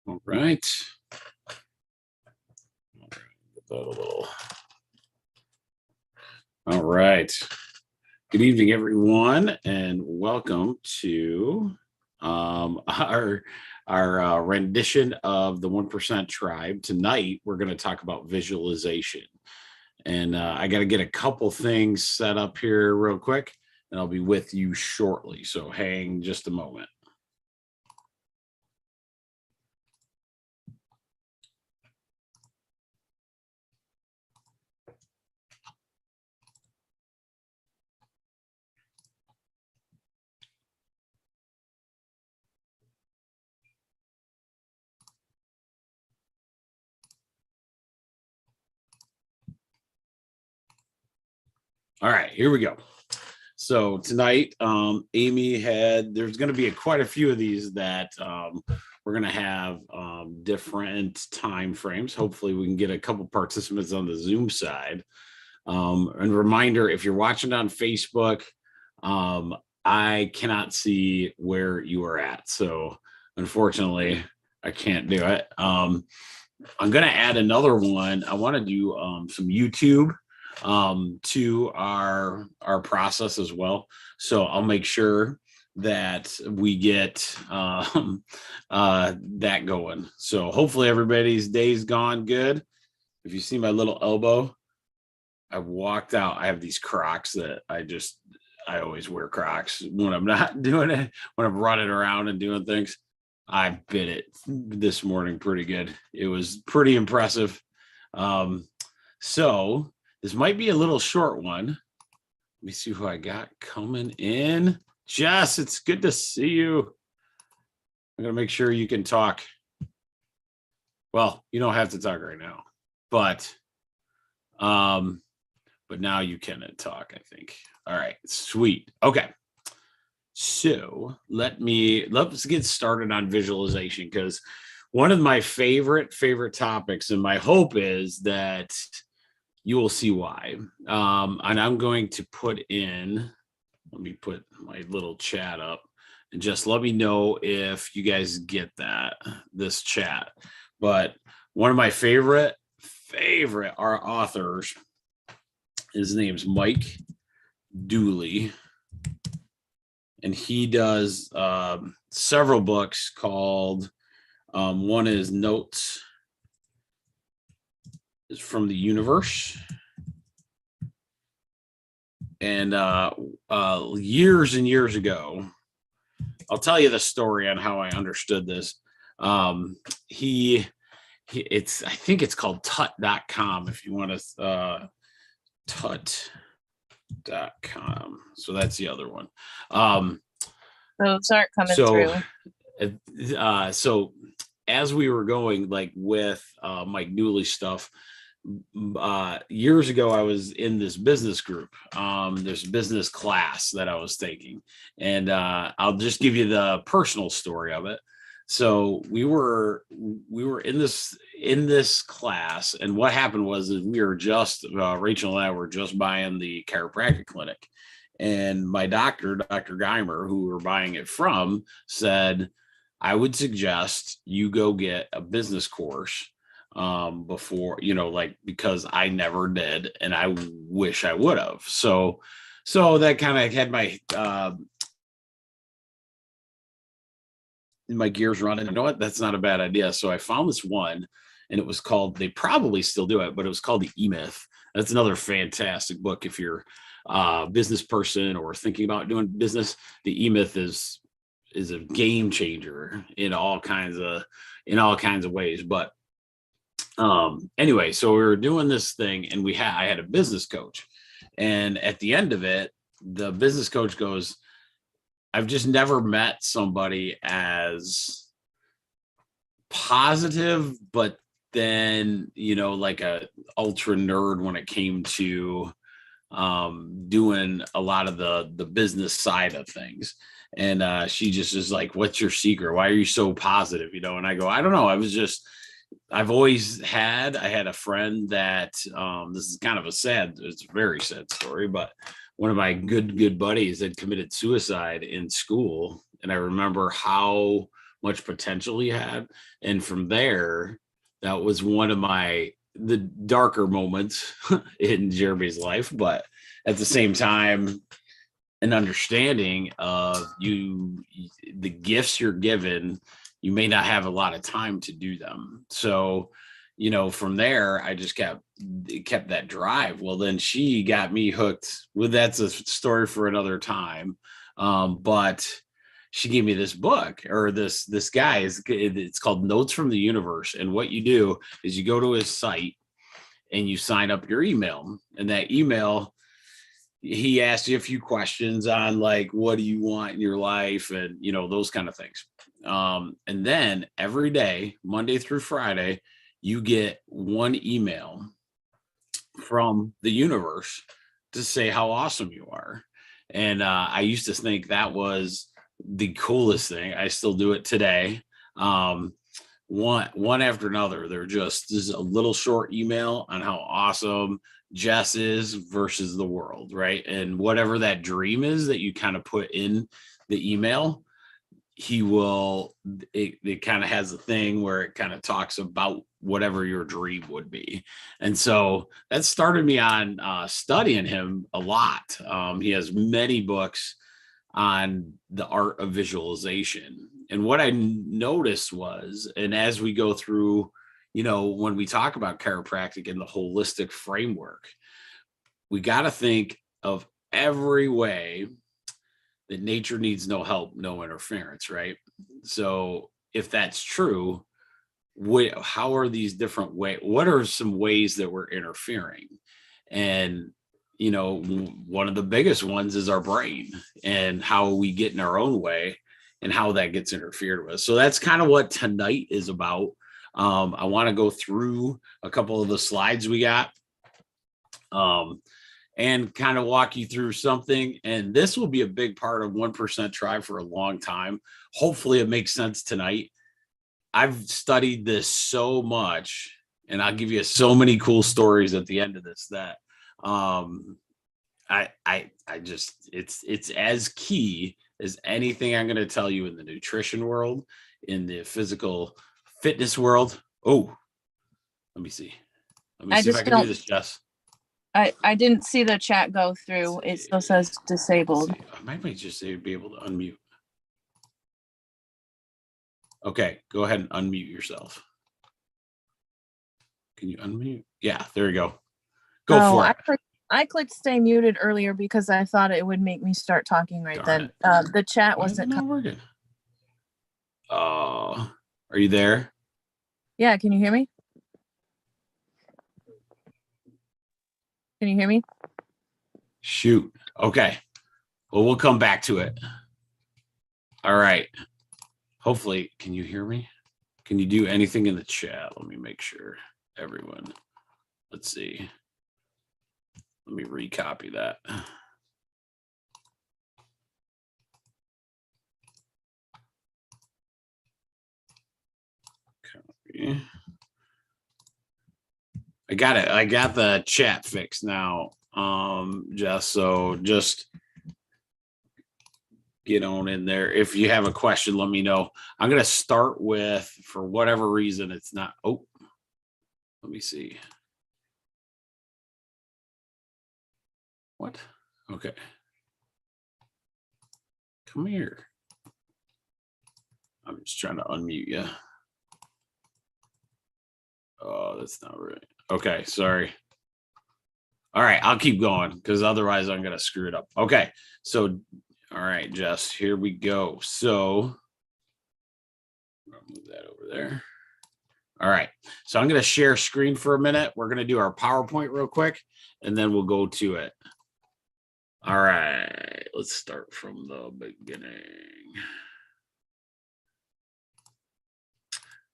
All right. Get that a little. All right. Good evening, everyone, and welcome to our rendition of the 1% Tribe. Tonight, we're going to talk about visualization, and I got to get a couple things set up here real quick, and I'll be with you shortly. So hang just a moment. All right, here we go. So tonight, there's going to be quite a few of these that we're going to have different time frames. Hopefully we can get a couple participants on the Zoom side. And reminder, if you're watching on Facebook, I cannot see where you are at. So unfortunately, I can't do it. I'm going to add another one. I want to do some YouTube to our process as well. So I'll make sure that we get that going. So hopefully everybody's day's gone good. If you see my little elbow, I walked out. I have these Crocs that I always wear Crocs when I'm not doing it, when I'm running around and doing things. I bit it this morning pretty good. It was pretty impressive. So this might be a little short one. Let me see who I got coming in. Jess, it's good to see you. I'm going to make sure you can talk. Well, you don't have to talk right now, but now you can talk, I think. All right, sweet. Okay. So let's get started on visualization, because one of my favorite topics, and my hope is that you will see why. And I'm going to let me put my little chat up, and just let me know if you guys get this chat. But one of my favorite our authors, his name's Mike Dooley, and he does several books called, one is Notes from the Universe. And years and years ago, I'll tell you the story on how I understood this. I think it's called tut.com if you want to, tut.com. So that's the other one. Those aren't coming through. So as we were going, like with Mike Dooley stuff, years ago, I was in this business group. There's a business class that I was taking, and I'll just give you the personal story of it. So we were in this class, and what happened was we were just Rachel and I were just buying the chiropractic clinic, and my doctor, Dr. Geimer, who we were buying it from, said, I would suggest you go get a business course before, because I never did, and I wish I would have. So that kind of had my gears running. You know what? That's not a bad idea. So I found this one, and it was called, they probably still do it, but it was called The E-Myth. That's another fantastic book if you're a business person or thinking about doing business. The E-Myth is a game changer in all kinds of ways. But anyway, so we were doing this thing, and I had a business coach, and at the end of it, the business coach goes, I've just never met somebody as positive, but then, like a ultra nerd when it came to doing a lot of the business side of things. And she just is like, what's your secret? Why are you so positive? And I go, I don't know. I had a friend that, this is kind of it's a very sad story, but one of my good buddies had committed suicide in school. And I remember how much potential he had. And from there, that was one of the darker moments in Jeremy's life, but at the same time, an understanding of the gifts you're given, you may not have a lot of time to do them. So, from there, I just kept that drive. Well, then she got me hooked. Well, that's a story for another time. But she gave me this book, or this guy, it's called Notes from the Universe. And what you do is you go to his site and you sign up your email, and that email, he asked you a few questions on like, what do you want in your life? And, those kind of things. And then every day, Monday through Friday, you get one email from the universe to say how awesome you are. And I used to think that was the coolest thing. I still do it today. One after another, they're just a little short email on how awesome Jess is versus the world, right? And whatever that dream is that you kind of put in the email, it kind of has a thing where it kind of talks about whatever your dream would be. And so that started me on studying him a lot. He has many books on the art of visualization. And what I noticed was, and as we go through, when we talk about chiropractic and the holistic framework, we got to think of every way that nature needs no help, no interference, right? So if that's true, how are these different ways? What are some ways that we're interfering? And, one of the biggest ones is our brain and how we get in our own way and how that gets interfered with. So that's kind of what tonight is about. I want to go through a couple of the slides we got and kind of walk you through something. And this will be a big part of 1% Tribe for a long time. Hopefully it makes sense tonight. I've studied this so much, and I'll give you so many cool stories at the end of this that it's as key as anything I'm going to tell you in the nutrition world, in the physical fitness world. Oh, let me see. Let me see if I can do this, Jess. I didn't see the chat go through. It still says disabled. I might just be able to unmute. Okay, go ahead and unmute yourself. Can you unmute? Yeah, there you go. Go for it. I clicked stay muted earlier because I thought it would make me start talking right then. The chat wasn't not working. Are you there? Yeah, can you hear me? Can you hear me? Shoot. Okay. Well, we'll come back to it. All right. Hopefully, can you hear me? Can you do anything in the chat? Let me make sure. Everyone. Let's see. Let me recopy that. Copy. I got it. I got the chat fixed now. Just get on in there. If you have a question, let me know. I'm going to start with, for whatever reason, it's not. Oh, let me see. What? Okay. Come here. I'm just trying to unmute you. Oh, that's not right. Okay, sorry. All right, I'll keep going because otherwise I'm going to screw it up. Okay, so, all right, Jess, here we go. So, I'll move that over there. All right, so I'm going to share screen for a minute. We're going to do our PowerPoint real quick, and then we'll go to it. All right, let's start from the beginning.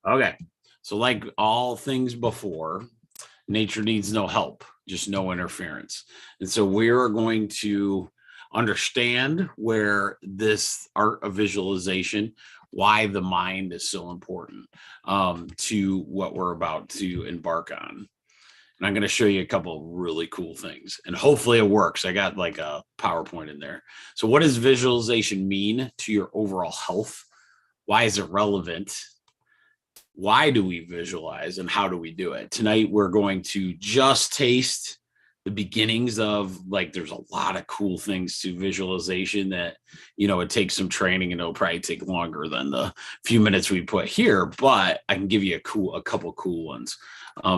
Okay, so like all things before, nature needs no help, just no interference. And so we're going to understand where this art of visualization, why the mind is so important to what we're about to embark on. And I'm going to show you a couple of really cool things, and hopefully it works. I got like a PowerPoint in there. So what does visualization mean to your overall health? Why is it relevant? Why do we visualize, and how do we do it? Tonight, we're going to just taste the beginnings of, like, there's a lot of cool things to visualization that, it takes some training, and it'll probably take longer than the few minutes we put here, but I can give you a couple cool ones.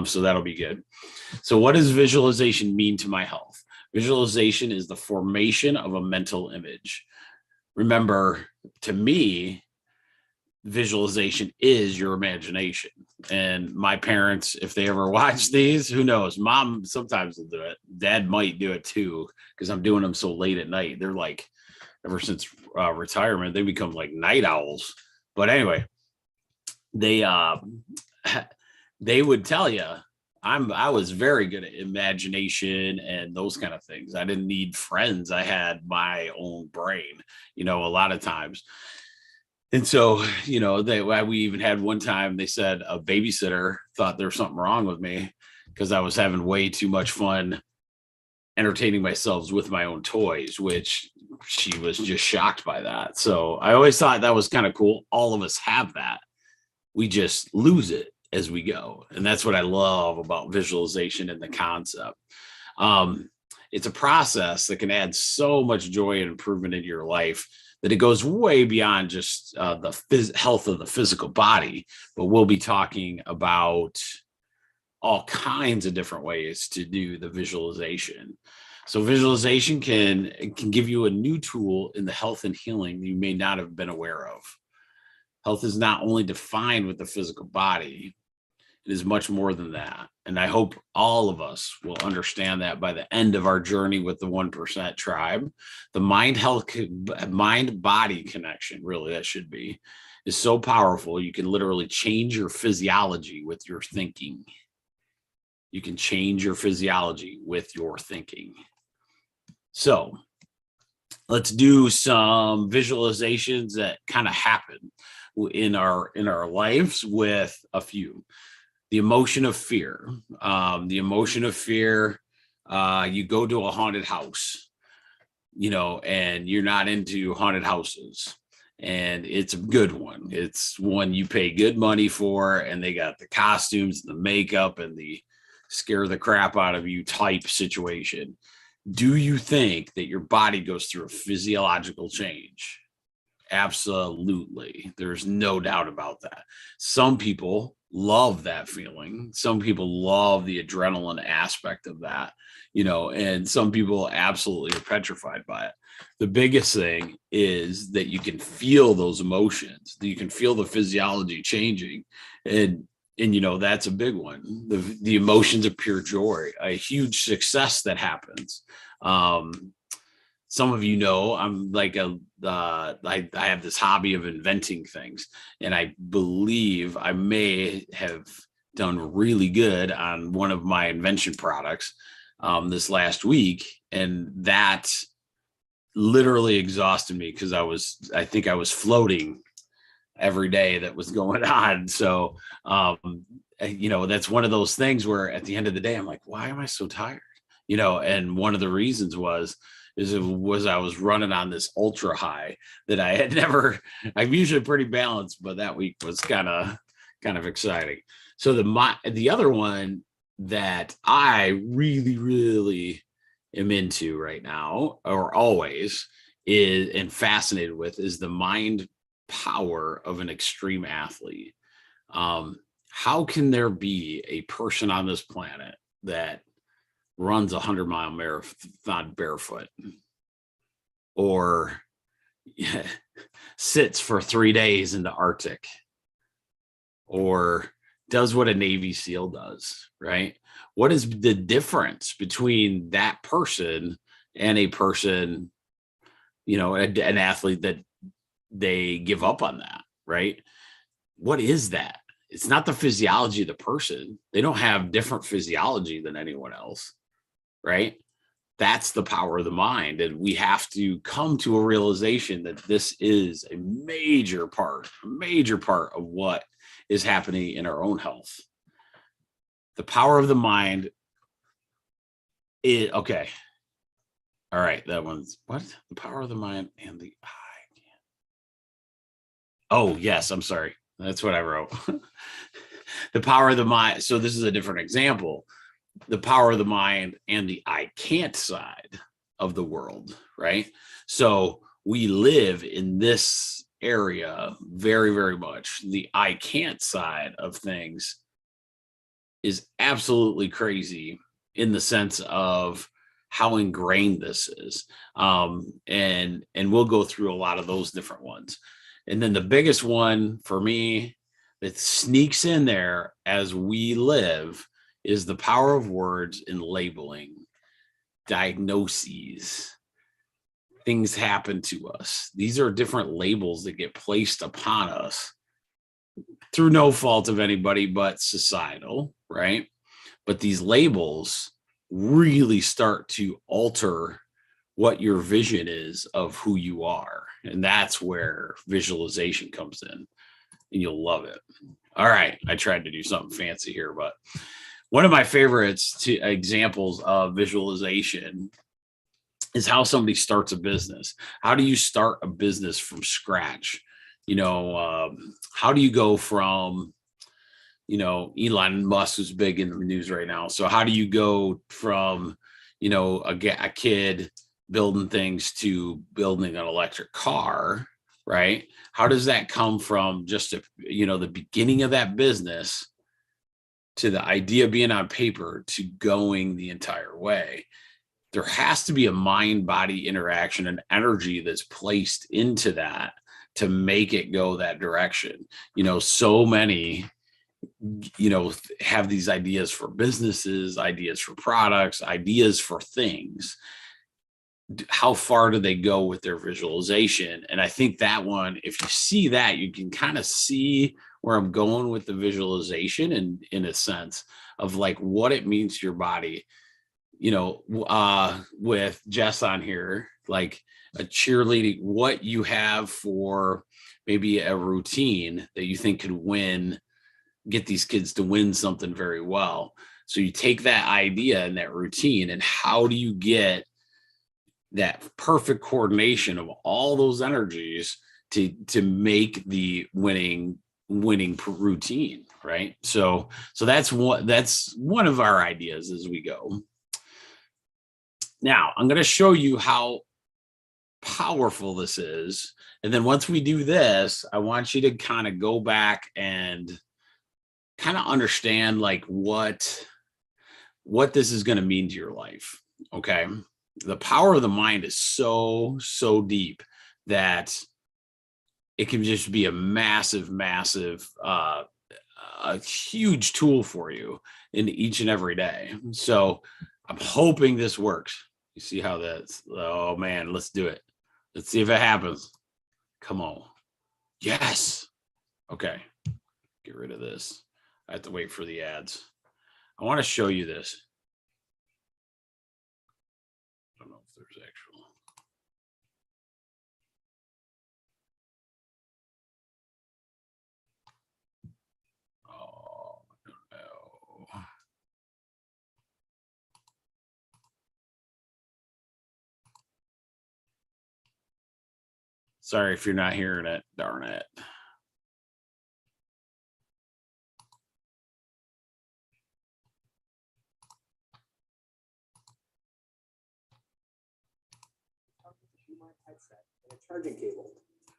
So that'll be good. So what does visualization mean to my health? Visualization is the formation of a mental image. Remember, to me, visualization is your imagination. And my parents, if they ever watch these, who knows? Mom sometimes will do it. Dad might do it too, because I'm doing them so late at night. They're like, ever since retirement, they become like night owls. But anyway, they they would tell you I was very good at imagination and those kind of things. I didn't need friends. I had my own brain, a lot of times. And so, we even had one time, they said a babysitter thought there was something wrong with me because I was having way too much fun entertaining myself with my own toys, which she was just shocked by that. So I always thought that was kind of cool. All of us have that. We just lose it as we go. And that's what I love about visualization and the concept. It's a process that can add so much joy and improvement in your life that it goes way beyond just the health of the physical body, but we'll be talking about all kinds of different ways to do the visualization. So visualization can give you a new tool in the health and healing that you may not have been aware of. Health is not only defined with the physical body, it is much more than that. And I hope all of us will understand that by the end of our journey with the 1% tribe. The mind body connection, really, that should be, is so powerful. You can literally change your physiology with your thinking. You can change your physiology with your thinking. So let's do some visualizations that kind of happen in our lives with a few. The emotion of fear. You go to a haunted house, and you're not into haunted houses. And it's a good one. It's one you pay good money for, and they got the costumes, the makeup, and the scare the crap out of you type situation. Do you think that your body goes through a physiological change? Absolutely. There's no doubt about that. Some people love that feeling. Some people love the adrenaline aspect of that, and some people absolutely are petrified by it. The biggest thing is that you can feel those emotions, that you can feel the physiology changing. And that's a big one. The emotions of pure joy, a huge success that happens. Some of I'm like I have this hobby of inventing things, and I believe I may have done really good on one of my invention products this last week, and that literally exhausted me because I think I was floating every day that was going on. So that's one of those things where at the end of the day I'm like, why am I so tired? And one of the reasons was I was running on this ultra high that I had never. I'm usually pretty balanced, but that week was kind of exciting. So the other one that I really, really am into right now, or always is, and fascinated with, is the mind power of an extreme athlete. How can there be a person on this planet that runs 100-mile marathon barefoot, or sits for 3 days in the Arctic, or does what a Navy SEAL does, right? What is the difference between that person and a person, an athlete that they give up on that, right? What is that? It's not the physiology of the person. They don't have different physiology than anyone else, right? That's the power of the mind. And we have to come to a realization that this is a major part of what is happening in our own health. The power of the mind is okay. All right. That one's what? The power of the mind and the eye. Oh, yes, I'm sorry. That's what I wrote. The power of the mind. So this is a different example. The power of the mind and the I can't side of the world, right? So we live in this area very, very much. The I can't side of things is absolutely crazy in the sense of how ingrained this is. And we'll go through a lot of those different ones. And then the biggest one for me that sneaks in there as we live is the power of words in labeling, diagnoses. Things happen to us. These are different labels that get placed upon us through no fault of anybody but societal, right? But these labels really start to alter what your vision is of who you are. And that's where visualization comes in, and you'll love it. All right. I tried to do something fancy here, but one of my favorites to examples of visualization is how somebody starts a business. How do you start a business from scratch? How do you go from, Elon Musk is big in the news right now. So how do you go from, a kid building things to building an electric car, right? How does that come from just, the beginning of that business to the idea being on paper to going the entire way? There has to be a mind body interaction and energy that's placed into that to make it go that direction. So many, have these ideas for businesses, ideas for products, ideas for things. How far do they go with their visualization? And I think that one, if you see that, you can kind of see where I'm going with the visualization, and in a sense of like what it means to your body. With Jess on here, like a cheerleading, what you have for maybe a routine that you think could get these kids to win something very well. So you take that idea and that routine, and how do you get that perfect coordination of all those energies to make the winning routine, right? So that's one of our ideas as we go. Now, I'm going to show you how powerful this is. And then once we do this, I want you to kind of go back and kind of understand like what this is going to mean to your life. Okay. The power of the mind is so deep that it can just be a massive, a huge tool for you in each and every day. So I'm hoping this works. You see how that's, oh man, let's do it. Let's see if it happens. Come on. Yes. Okay. Get rid of this. I have to wait for the ads. I want to show you this. I don't know if there's actual. Oh, no. Sorry if you're not hearing it. Darn it. Headset and a charging cable.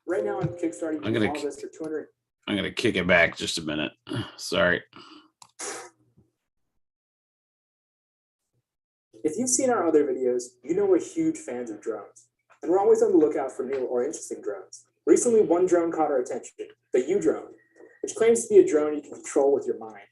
Right now on Kickstarter, you can all this for 200. I'm gonna kick it back just a minute. Sorry. If you've seen our other videos, you know we're huge fans of drones, and we're always on the lookout for new or interesting drones. Recently, one drone caught our attention, the U-Drone, which claims to be a drone you can control with your mind.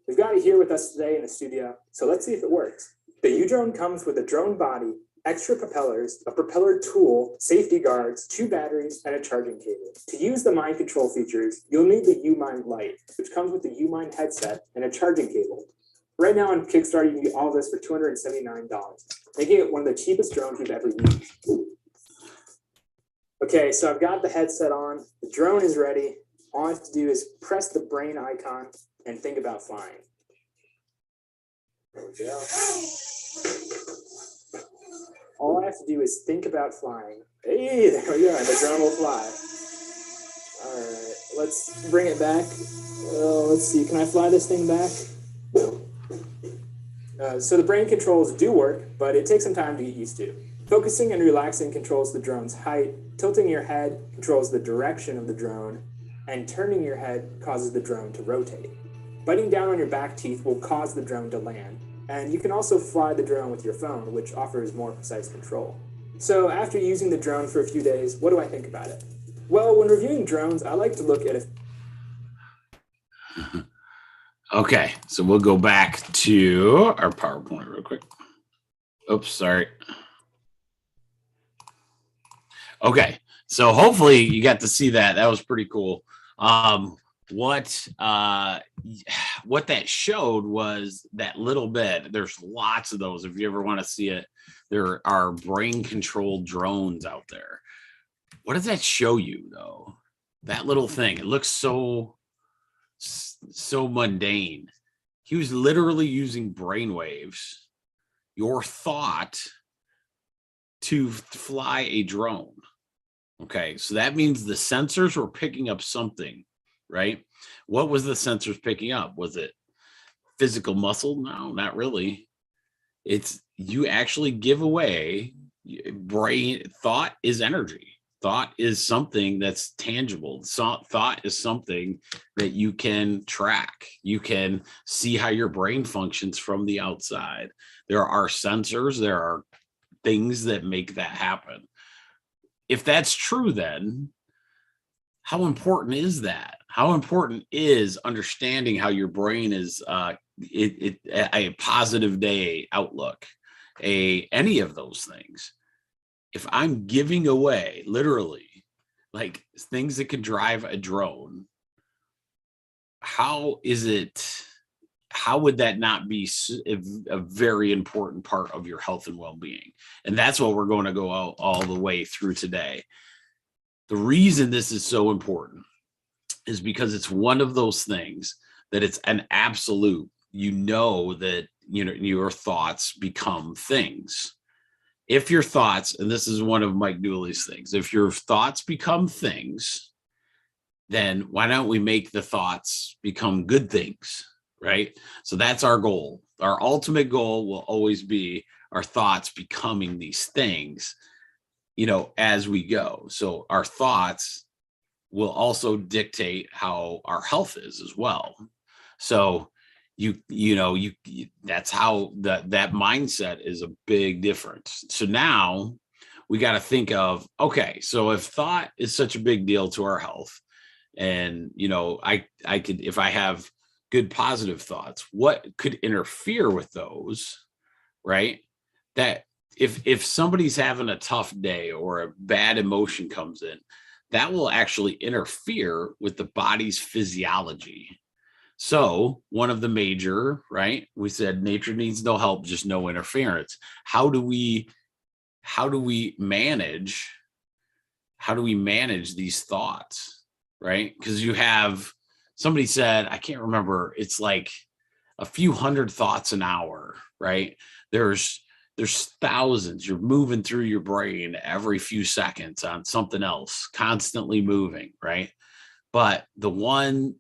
We've got it here with us today in the studio, so let's see if it works. The U-Drone comes with a drone body, extra propellers, a propeller tool, safety guards, 2 batteries, and a charging cable. To use the mind control features, you'll need the U-Mind Lite, which comes with the U-Mind headset and a charging cable. Right now on Kickstarter, you can get all this for $279, making it one of the cheapest drones we've ever used. Okay, so I've got the headset on, the drone is ready. All I have to do is press the brain icon and think about flying. There we go. All I have to do is think about flying. Hey, there we go, and the drone will fly. All right, let's bring it back. Let's see, can I fly this thing back? So the brain controls do work, but it takes some time to get used to. Focusing and relaxing controls the drone's height, tilting your head controls the direction of the drone, and turning your head causes the drone to rotate. Biting down on your back teeth will cause the drone to land, and you can also fly the drone with your phone, which offers more precise control. So after using the drone for a few days, what do I think about it? Well, when reviewing drones, I like to look at Okay, so we'll go back to our PowerPoint real quick. Oops, sorry. Okay, so hopefully you got to see that. That was pretty cool. What that showed was that little bit. There's lots of those. If you ever want to see it, there are brain controlled drones out there. What does that show you though? That little thing. It looks so mundane. He was literally using brainwaves, your thought, to fly a drone. Okay, so that means the sensors were picking up something, right? What was the sensors picking up? Was it physical muscle? No, not really. It's you actually give away brain. Thought is energy. Thought is something that's tangible. Thought is something that you can track. You can see how your brain functions from the outside. There are sensors, there are things that make that happen. If that's true, then how important is that? How important is understanding how your brain is a positive day outlook, any of those things? If I'm giving away literally like things that can drive a drone, how would that not be a very important part of your health and well-being? And that's what we're going to go out all the way through today. The reason this is so important is because it's one of those things that it's an absolute, that, your thoughts become things. If your thoughts, and this is one of Mike Dooley's things, if your thoughts become things, then why don't we make the thoughts become good things, right? So that's our goal. Our ultimate goal will always be our thoughts becoming these things, as we go. So our thoughts will also dictate how our health is as well. So that's how that mindset is a big difference. So now we got to think of, okay, so if thought is such a big deal to our health, and I could, if I have good positive thoughts, what could interfere with those, right? That if somebody's having a tough day or a bad emotion comes in, that will actually interfere with the body's physiology. So one of the major, right? We said nature needs no help, just no interference. How do we manage these thoughts, right? Because somebody said, I can't remember, it's like a few hundred thoughts an hour, right? There's thousands. You're moving through your brain every few seconds on something else, constantly moving, right? But the one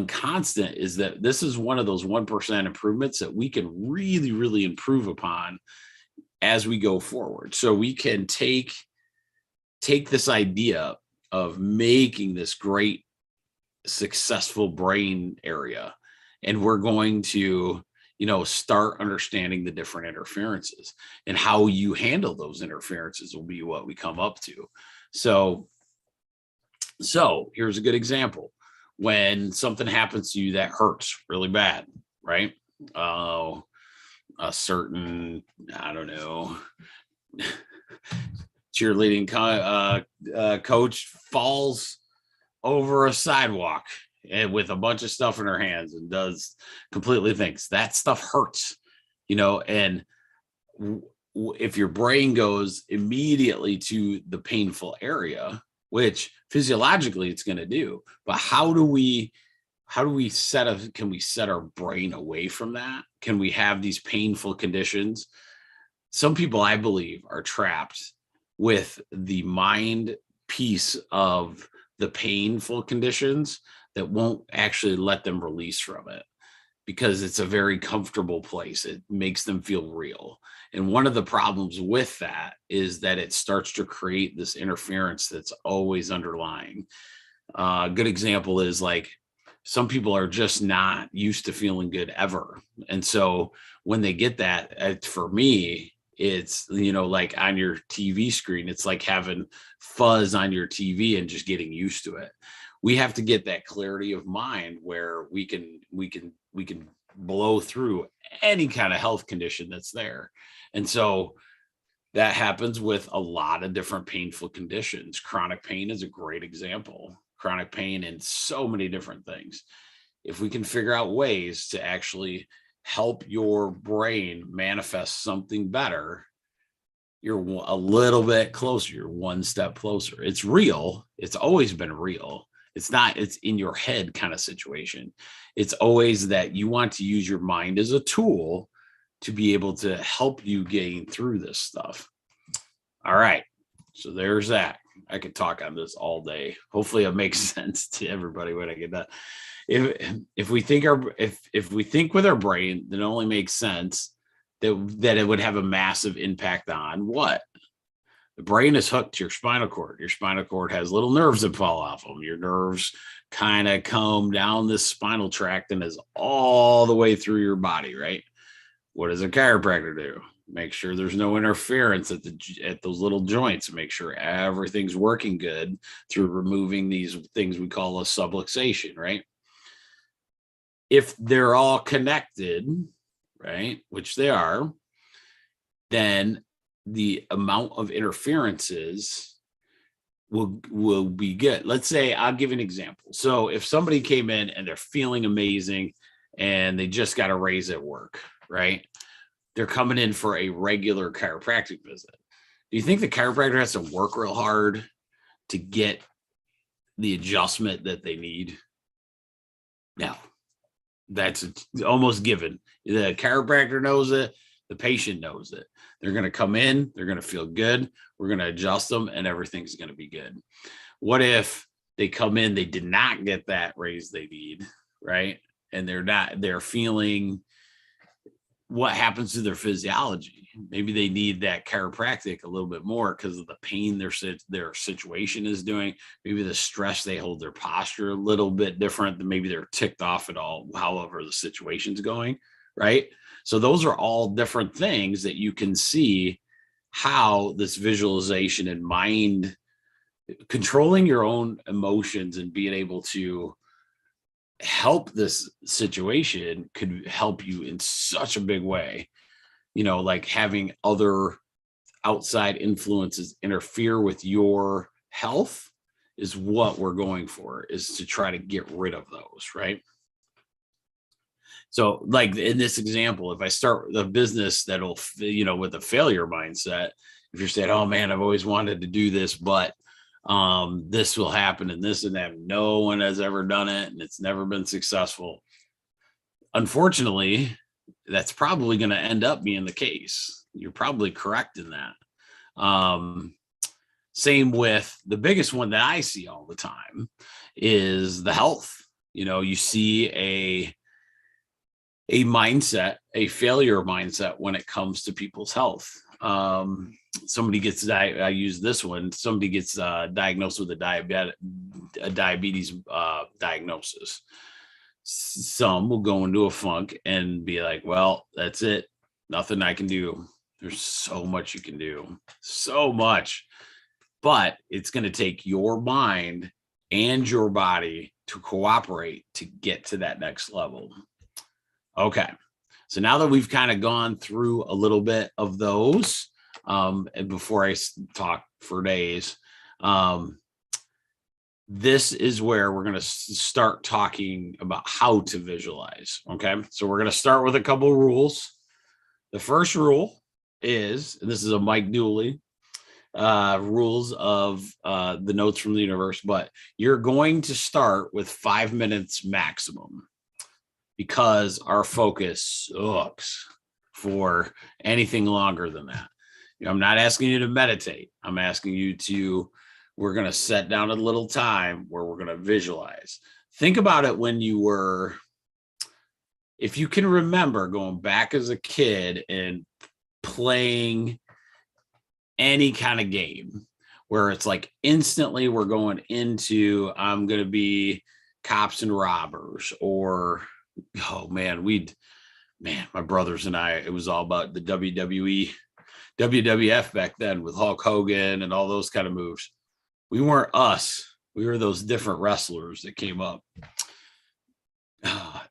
constant is that this is one of those 1% improvements that we can really, really improve upon as we go forward. So we can take this idea of making this great, successful brain area, and we're going to start understanding the different interferences, and how you handle those interferences will be what we come up to. So here's a good example. When something happens to you that hurts really bad, right? A certain, I don't know, cheerleading coach falls over a sidewalk and with a bunch of stuff in her hands and does completely things. That stuff hurts, and if your brain goes immediately to the painful area, which physiologically it's going to do, but can we set our brain away from that? Can we have these painful conditions? Some people, I believe, are trapped with the mind piece of the painful conditions that won't actually let them release from it, because it's a very comfortable place. It makes them feel real. And one of the problems with that is that it starts to create this interference that's always underlying. A good example is like some people are just not used to feeling good ever. And so when they get that, for me, it's, like on your TV screen, it's like having fuzz on your TV and just getting used to it. We have to get that clarity of mind where we can blow through any kind of health condition that's there. And so that happens with a lot of different painful conditions. Chronic pain is a great example. Chronic pain in so many different things. If we can figure out ways to actually help your brain manifest something better, you're a little bit closer. You're one step closer. It's real. It's always been real. It's not, it's in your head kind of situation. It's always that you want to use your mind as a tool to be able to help you gain through this stuff. All right. So there's that. I could talk on this all day. Hopefully it makes sense to everybody when I get that. If we think with our brain, then it only makes sense that it would have a massive impact on what? The brain is hooked to your spinal cord. Your spinal cord has little nerves that fall off them. Your nerves kind of come down this spinal tract and is all the way through your body, right? What does a chiropractor do? Make sure there's no interference at those little joints. Make sure everything's working good through removing these things we call a subluxation, right? If they're all connected, right, which they are, then the amount of interferences will be good. Let's say, I'll give an example. So if somebody came in and they're feeling amazing and they just got a raise at work, right? They're coming in for a regular chiropractic visit. Do you think the chiropractor has to work real hard to get the adjustment that they need? No, that's almost given. The chiropractor knows it. The patient knows it. They're going to come in, they're going to feel good. We're going to adjust them and everything's going to be good. What if they come in, they did not get that raise they need, right? And they're feeling, what happens to their physiology? Maybe they need that chiropractic a little bit more because of the pain their situation is doing. Maybe the stress, they hold their posture a little bit different than maybe they're ticked off at all, however the situation's going, right? So those are all different things that you can see how this visualization and mind controlling your own emotions and being able to help this situation could help you in such a big way. Like having other outside influences interfere with your health is what we're going for, is to try to get rid of those, right? So like in this example, if I start a business that'll, with a failure mindset, if you're saying, oh man, I've always wanted to do this, but this will happen and this and that, no one has ever done it and it's never been successful. Unfortunately, that's probably going to end up being the case. You're probably correct in that. Same with the biggest one that I see all the time is the health. You see a mindset, a failure mindset when it comes to people's health. Somebody gets, I use this one, somebody gets diagnosed with a diabetes diagnosis. Some will go into a funk and be like, well, that's it. Nothing I can do. There's so much you can do, so much, but it's going to take your mind and your body to cooperate to get to that next level. Okay. So now that we've kind of gone through a little bit of those, and before I talk for days, this is where we're going to start talking about how to visualize. Okay. So we're going to start with a couple of rules. The first rule is, and this is a Mike Dooley rules of the Notes from the Universe, but you're going to start with 5 minutes maximum, because our focus sucks for anything longer than that. I'm not asking you to meditate. I'm asking you to we're going to set down a little time where we're going to visualize. Think about it when you were, if you can remember going back as a kid and playing any kind of game where it's like instantly we're going into, I'm going to be cops and robbers, or, oh man, my brothers and I, it was all about the WWE, WWF back then with Hulk Hogan and all those kind of moves. We weren't us. We were those different wrestlers that came up.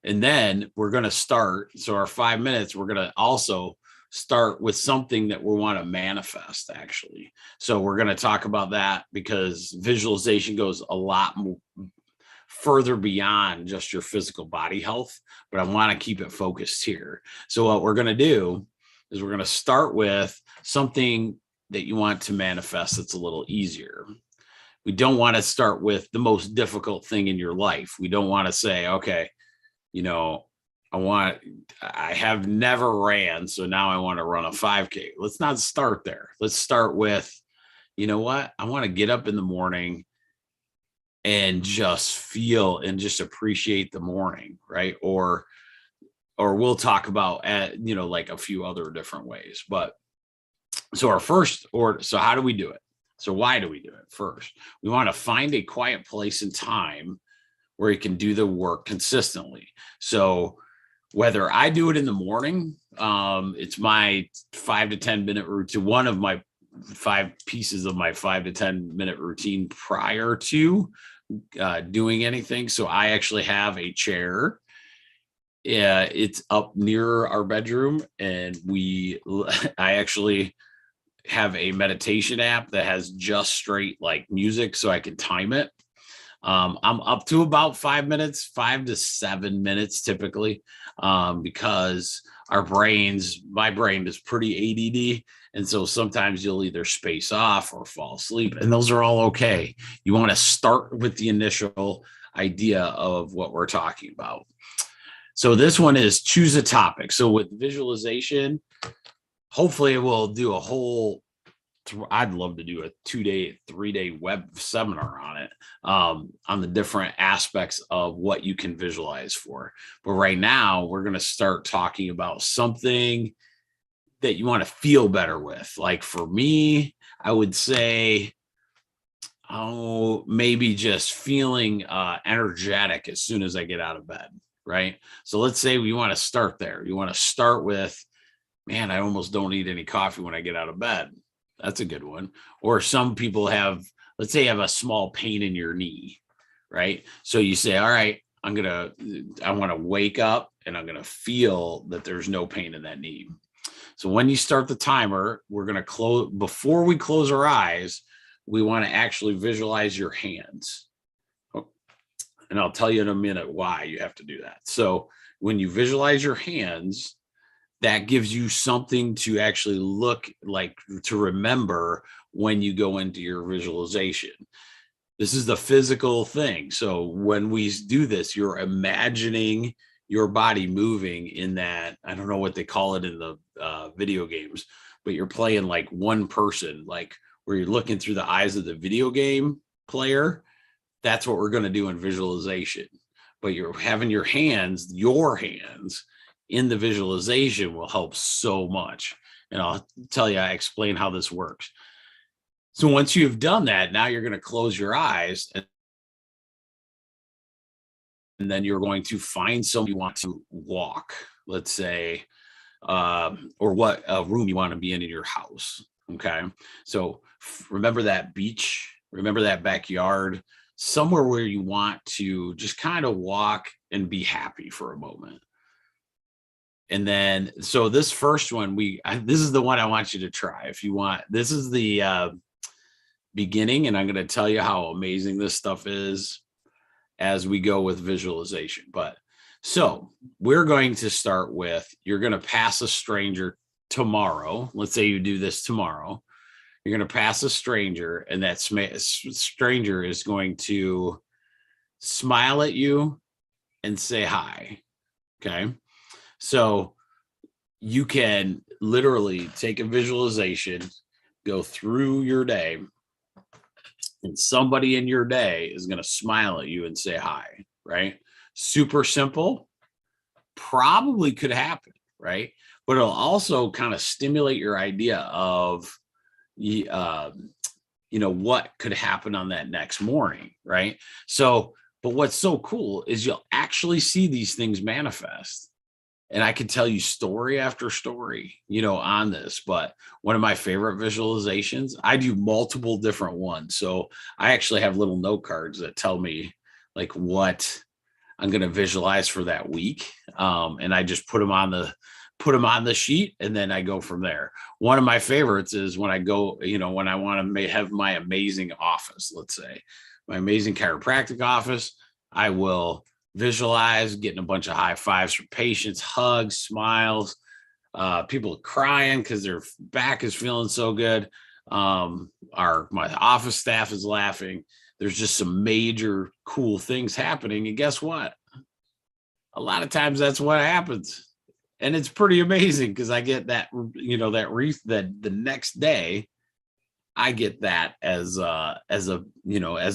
And then we're going to start. So our 5 minutes, we're going to also start with something that we want to manifest, actually. So we're going to talk about that because visualization goes a lot more further beyond just your physical body health, but I want to keep it focused here. So what we're going to do is we're going to start with something that you want to manifest that's a little easier. We don't want to start with the most difficult thing in your life. We don't want to say, okay, you know, I have never ran, so now I want to run a 5K. Let's not start there. Let's start with, you know what? I want to get up in the morning and just feel and just appreciate the morning, right? Or we'll talk about, like a few other different ways. But so our first order, so how do we do it? So why do we do it? First, we want to find a quiet place and time where you can do the work consistently. So whether I do it in the morning, it's my 5 to 10 minute routine, one of my 5 pieces of my 5 to 10 minute routine prior to doing anything. So I actually have a chair. Yeah, it's up near our bedroom, and I actually have a meditation app that has just straight like music, so I can time it. I'm up to about 5 minutes, 5 to 7 minutes typically, because my brain is pretty ADD. And so sometimes you'll either space off or fall asleep, and those are all okay. You want to start with the initial idea of what we're talking about. So this one is choose a topic. So with visualization, hopefully we'll do a whole, I'd love to do a 2-day, 3-day web seminar on it, on the different aspects of what you can visualize for. But right now we're going to start talking about something that you want to feel better with. Like for me, I would say, maybe just feeling energetic as soon as I get out of bed, right? So let's say we want to start there. You want to start with, man, I almost don't need any coffee when I get out of bed. That's a good one. Or some people have, let's say you have a small pain in your knee, right? So you say, all right, I want to wake up and I'm going to feel that there's no pain in that knee. So when you start the timer, we're going to close, before we close our eyes, we want to actually visualize your hands. And I'll tell you in a minute why you have to do that. So when you visualize your hands, that gives you something to actually look like, to remember when you go into your visualization. This is the physical thing. So when we do this, you're imagining your body moving in that, I don't know what they call it in the video games, but you're playing like one person, like where you're looking through the eyes of the video game player. That's what we're going to do in visualization. But you're having your hands in the visualization will help so much. And I'll tell you, I explain how this works. So once you've done that, now you're going to close your eyes, and then you're going to find somewhere you want to walk, let's say, or what room you want to be in your house. Okay. So remember that beach, remember that backyard, somewhere where you want to just kind of walk and be happy for a moment. And then, so this first one, this is the one I want you to try. If you want, this is the beginning, and I'm going to tell you how amazing this stuff is as we go with visualization. But so we're going to start with, you're going to pass a stranger tomorrow. Let's say you do this tomorrow. You're going to pass a stranger, and that stranger is going to smile at you and say hi. Okay. So you can literally take a visualization, go through your day, and somebody in your day is going to smile at you and say hi, right? Super simple, probably could happen, right? But it'll also kind of stimulate your idea of, what could happen on that next morning, right? So, but what's so cool is you'll actually see these things manifest. And I could tell you story after story, on this, but one of my favorite visualizations, I do multiple different ones. So I actually have little note cards that tell me like what I'm going to visualize for that week. And I just put them on the sheet, and then I go from there. One of my favorites is when I go, when I want to have my amazing office, let's say my amazing chiropractic office, I will visualize getting a bunch of high fives from patients, hugs, smiles, people crying because their back is feeling so good. My office staff is laughing. There's just some major cool things happening. And guess what? A lot of times that's what happens. And it's pretty amazing because I get that, that the next day, I get that as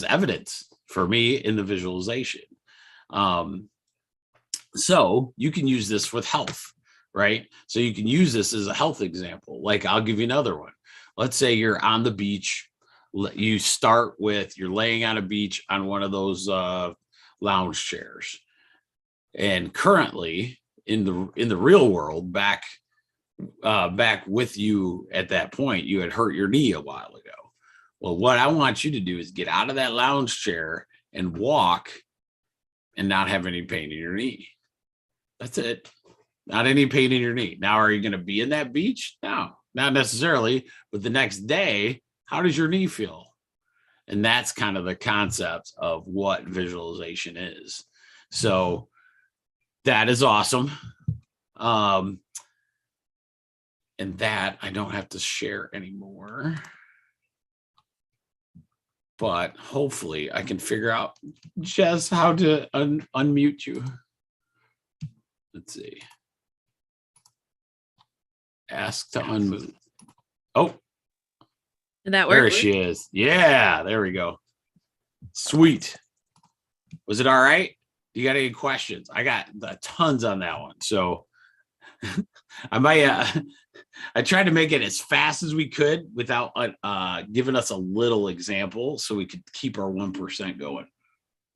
evidence for me in the visualization. So you can use this with health, right? So you can use this as a health example. Like I'll give you another one. Let's say you're on the beach. You start with you're laying on a beach on one of those lounge chairs. And currently in the real world, back with you at that point, you had hurt your knee a while ago. Well, what I want you to do is get out of that lounge chair and walk and not have any pain in your knee. That's it. Not any pain in your knee. Now, are you going to be in that beach? No, not necessarily. But the next day, how does your knee feel? And that's kind of the concept of what visualization is. So that is awesome. And that I don't have to share anymore. But hopefully I can figure out just how to unmute you. Let's see. Ask to unmute. Oh, Did that work? there she is. Yeah, there we go. Sweet. Was it all right? You got any questions? I got tons on that one. So I might I tried to make it as fast as we could without giving us a little example so we could keep our 1% going.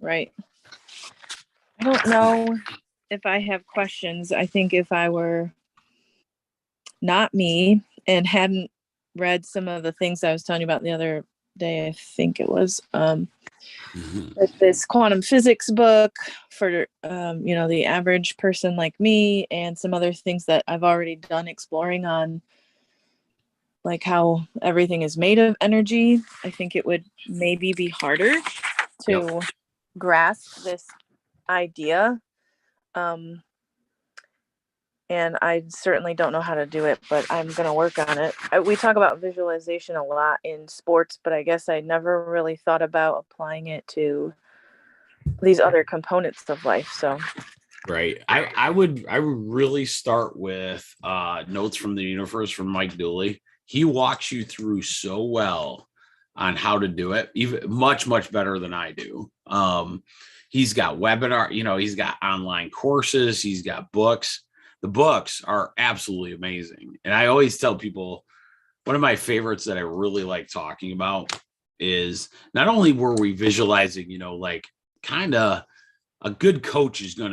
Right. I don't know if I have questions. I think if I were not me and hadn't read some of the things I was telling you about the other day, I think it was this quantum physics book for the average person like me, and some other things that I've already done exploring on like how everything is made of energy, I think it would maybe be harder to grasp this idea. And I certainly don't know how to do it, but I'm going to work on it. We talk about visualization a lot in sports, but I guess I never really thought about applying it to these other components of life. So, right. I would really start with Notes from the Universe from Mike Dooley. He walks you through so well on how to do it, even much, much better than I do. He's got webinar, he's got online courses, he's got books. The books are absolutely amazing. And I always tell people, one of my favorites that I really like talking about is not only were we visualizing, like kind of a good coach you're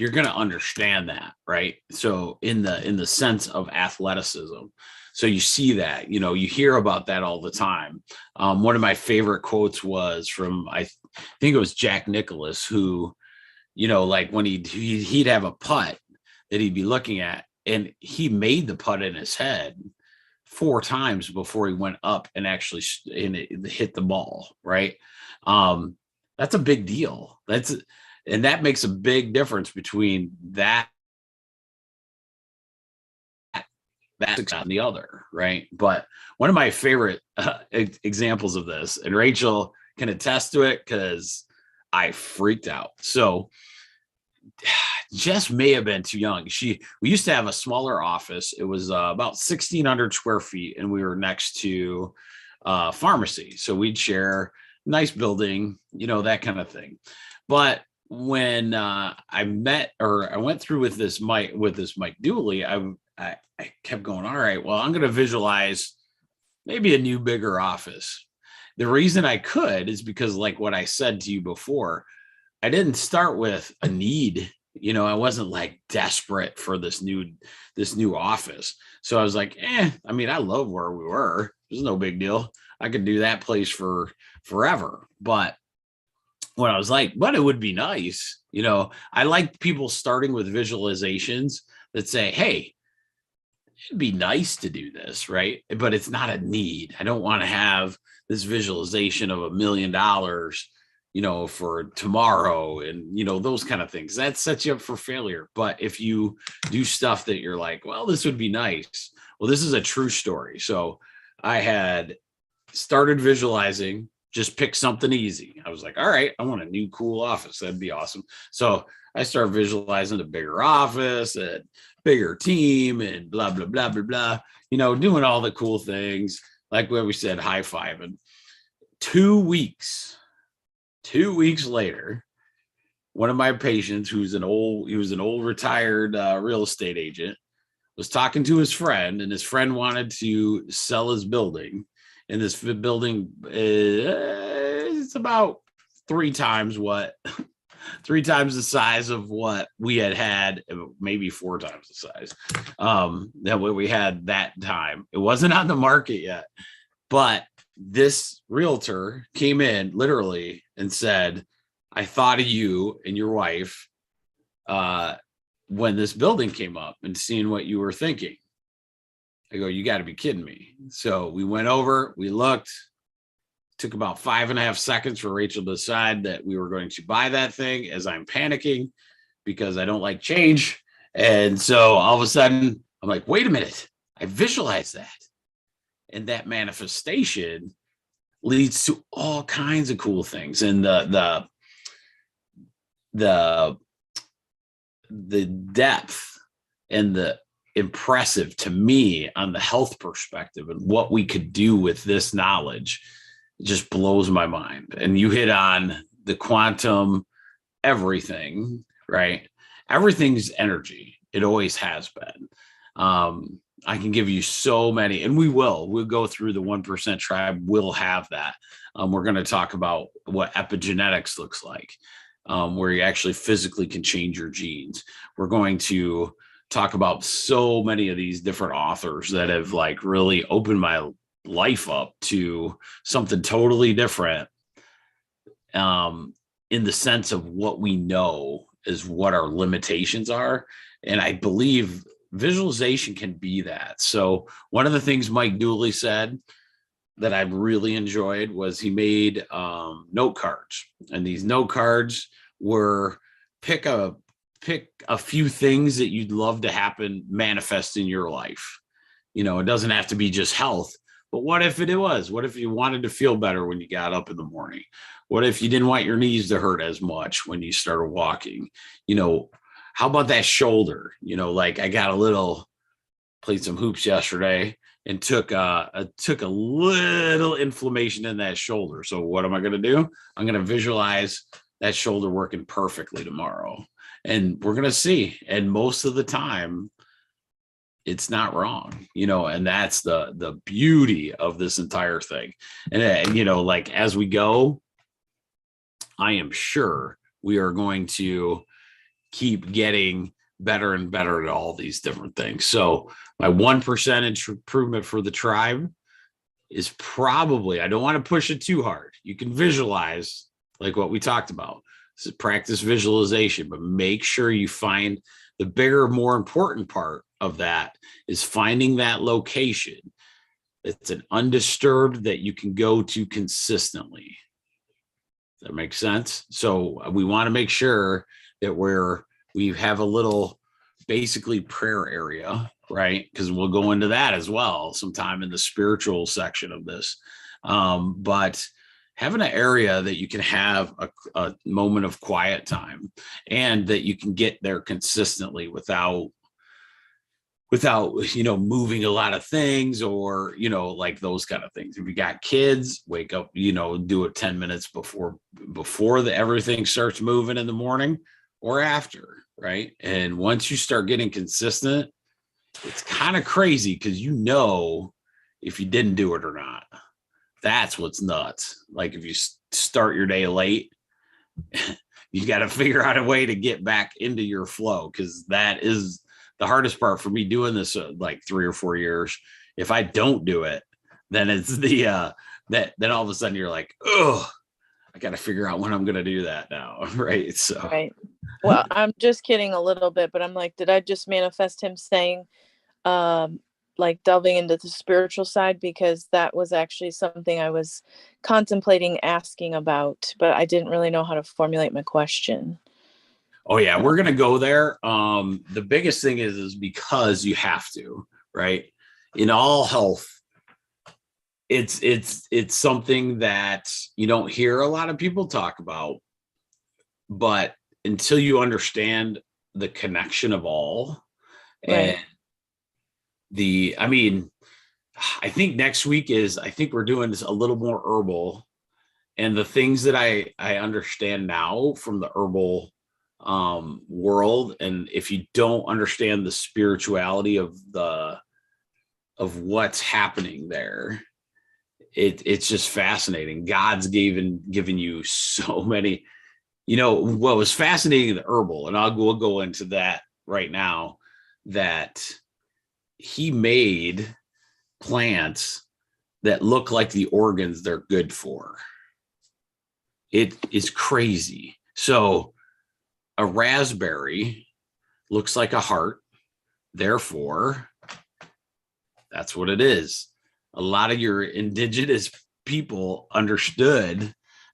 going to understand that, right? So in the sense of athleticism. So you see that, you hear about that all the time. One of my favorite quotes was from, I think it was Jack Nicklaus, who, like when he'd have a putt that he'd be looking at, and he made the putt in his head 4 times before he went up and actually hit the ball. Right. That's a big deal. And that makes a big difference between that and the other. Right. But one of my favorite examples of this, and Rachel can attest to it because I freaked out. So Jess may have been too young. We used to have a smaller office. It was about 1,600 square feet, and we were next to pharmacy. So we'd share nice building, that kind of thing. But when I went through with this Mike Dooley, I kept going, all right, well, I'm going to visualize maybe a new, bigger office. The reason I could is because, like what I said to you before, I didn't start with a need. I wasn't like desperate for this new office. So I was like, I mean, I love where we were. There's no big deal. I could do that place for forever. But when I was like, but it would be nice, I like people starting with visualizations that say, hey, it'd be nice to do this, right? But it's not a need. I don't want to have this visualization of $1 million, for tomorrow and, those kind of things. That sets you up for failure. But if you do stuff that you're like, well, this would be nice. Well, this is a true story. So I had started visualizing, just pick something easy. I was like, all right, I want a new cool office. That'd be awesome. So I started visualizing a bigger office, a bigger team, and blah, blah, blah, blah, blah, doing all the cool things. Like what we said, high-fiving. 2 weeks later, one of my patients, he was an old retired real estate agent, was talking to his friend, and his friend wanted to sell his building. And this building it's about 3 times the size of what we had, maybe 4 times the size that what we had that time. It wasn't on the market yet, but this realtor came in literally and said, I thought of you and your wife when this building came up and seeing what you were thinking. I go, you got to be kidding me. So we went over, we looked, took about 5.5 seconds for Rachel to decide that we were going to buy that thing, as I'm panicking because I don't like change. And so all of a sudden I'm like, wait a minute, I visualized that. And that manifestation leads to all kinds of cool things. And the depth and the impressive to me on the health perspective and what we could do with this knowledge just blows my mind. And you hit on the quantum everything, right? Everything's energy. It always has been. I can give you so many, and we'll go through the 1% tribe. We'll have that. We're going to talk about what epigenetics looks like, where you actually physically can change your genes. We're going to talk about so many of these different authors that have like really opened my life up to something totally different, in the sense of what we know is what our limitations are. And I believe visualization can be that. So one of the things Mike Dooley said that I really enjoyed was he made note cards, and these note cards were pick a few things that you'd love to happen, manifest in your life. It doesn't have to be just health, but what if it was? What if you wanted to feel better when you got up in the morning? What if you didn't want your knees to hurt as much when you started walking? How about that shoulder? Like I played some hoops yesterday and took a little inflammation in that shoulder. So what am I going to do? I'm going to visualize that shoulder working perfectly tomorrow. And we're going to see. And most of the time, it's not wrong, and that's the beauty of this entire thing. And, like as we go, I am sure we are going to keep getting better and better at all these different things. So my 1% improvement for the tribe is probably, I don't want to push it too hard. You can visualize like what we talked about. So practice visualization, but make sure you find the bigger, more important part of that is finding that location. It's an undisturbed that you can go to consistently. Does that make sense? So we want to make sure that we have a little basically prayer area, right? Because we'll go into that as well sometime in the spiritual section of this. But having an area that you can have a moment of quiet time and that you can get there consistently without without, moving a lot of things, or, like those kind of things. If you got kids, wake up, do it 10 minutes before everything starts moving in the morning or after. Right. And once you start getting consistent, it's kind of crazy because if you didn't do it or not. That's what's nuts. Like if you start your day late, you got to figure out a way to get back into your flow, because that is the hardest part for me doing this like 3 or 4 years. If I don't do it, then it's then all of a sudden you're like, oh, I got to figure out when I'm going to do that now. Right. So, Right. Well, I'm just kidding a little bit, but I'm like, did I just manifest him saying, like delving into the spiritual side? Because that was actually something I was contemplating asking about, but I didn't really know how to formulate my question. oh yeah, we're going to go there. The biggest thing is because you have to, right? In all health, it's something that you don't hear a lot of people talk about, but until you understand the connection of all, Right. and I think next week I think we're doing this a little more herbal, and the things that I understand now from the herbal world. And if you don't understand the spirituality of what's happening there, it's just fascinating. God's given you so many, what was fascinating, the herbal, and we'll go into that right now, that he made plants that look like the organs they're good for. It is crazy. So a raspberry looks like a heart, therefore that's what it is. A lot of your indigenous people understood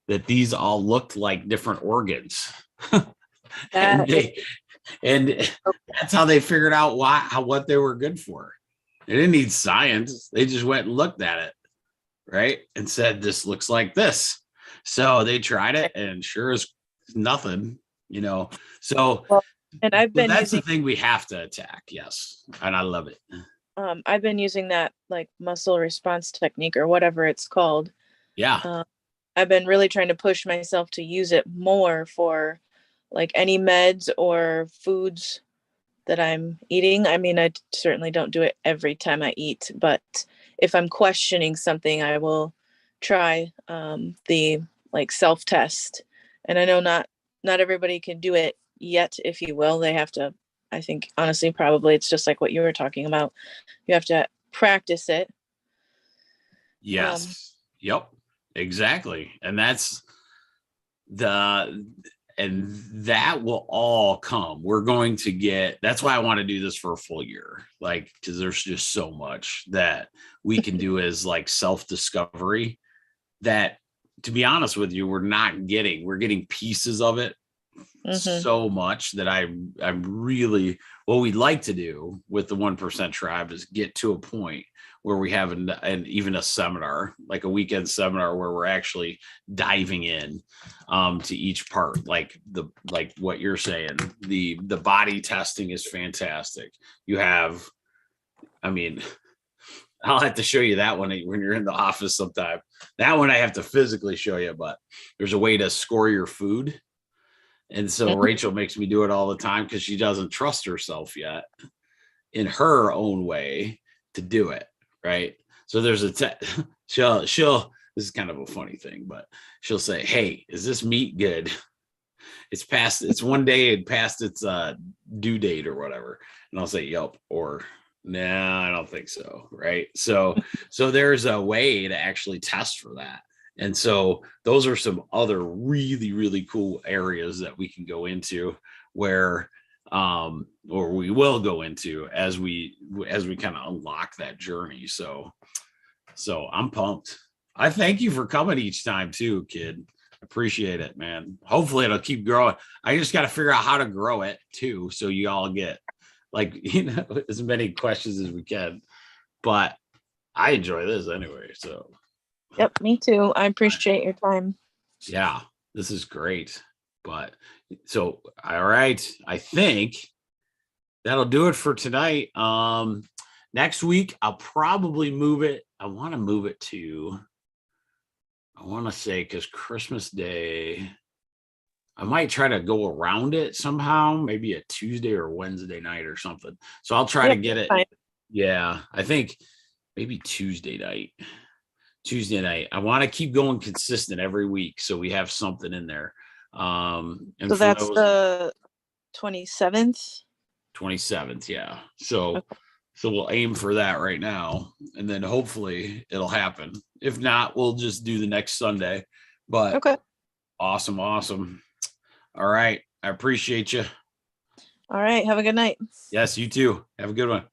that these all looked like different organs. and that's how they figured out what they were good for. They didn't need science. They just went and looked at it, right? And said, this looks like this. So they tried it, and sure as nothing, So and that's the thing we have to attack. Yes. And I love it. I've been using that like muscle response technique or whatever it's called. Yeah. I've been really trying to push myself to use it more for like any meds or foods that I'm eating. I mean, I certainly don't do it every time I eat, but if I'm questioning something, I will try the like self-test. And I know not everybody can do it yet, if you will. They have to, I think, honestly, probably it's just like what you were talking about. You have to practice it. Yes. Yep. Exactly. And that will all come. We're going to that's why I want to do this for a full year. Like, because there's just so much that we can do as like self-discovery that, to be honest with you, we're getting pieces of it so much that I'm really, what we'd like to do with the 1% tribe is get to a point where we have even a seminar, like a weekend seminar, where we're actually diving in to each part, like what you're saying. The body testing is fantastic. You have, I'll have to show you that one when you're in the office sometime. That one I have to physically show you, but there's a way to score your food. And so Rachel makes me do it all the time because she doesn't trust herself yet in her own way to do it. Right. So there's she'll, this is kind of a funny thing, but she'll say, hey, is this meat good? It's one day and past its due date or whatever. And I'll say, yep. Or no, I don't think so. Right. So there's a way to actually test for that. And so those are some other really, really cool areas that we can go into or we will go into as we kind of unlock that journey. So I'm pumped. I thank you for coming each time too, kid. Appreciate it, man. Hopefully it'll keep growing. I just got to figure out how to grow it too. So you all get as many questions as we can, but I enjoy this anyway. So. Yep, me too. I appreciate your time. Yeah, this is great. But so, all right, I think that'll do it for tonight. Next week I'll probably move it. I want to say because Christmas Day, I might try to go around it somehow, maybe a Tuesday or Wednesday night or something. So I'll try to get it. fine. Yeah, I think maybe Tuesday night. I want to keep going consistent every week so we have something in there. And So for that's those, the 27th. 27th, yeah. So Okay. so we'll aim for that right now, and then hopefully it'll happen. If not, we'll just do the next Sunday. But Okay. awesome. All right. I appreciate you. All right. Have a good night. Yes, you too. Have a good one.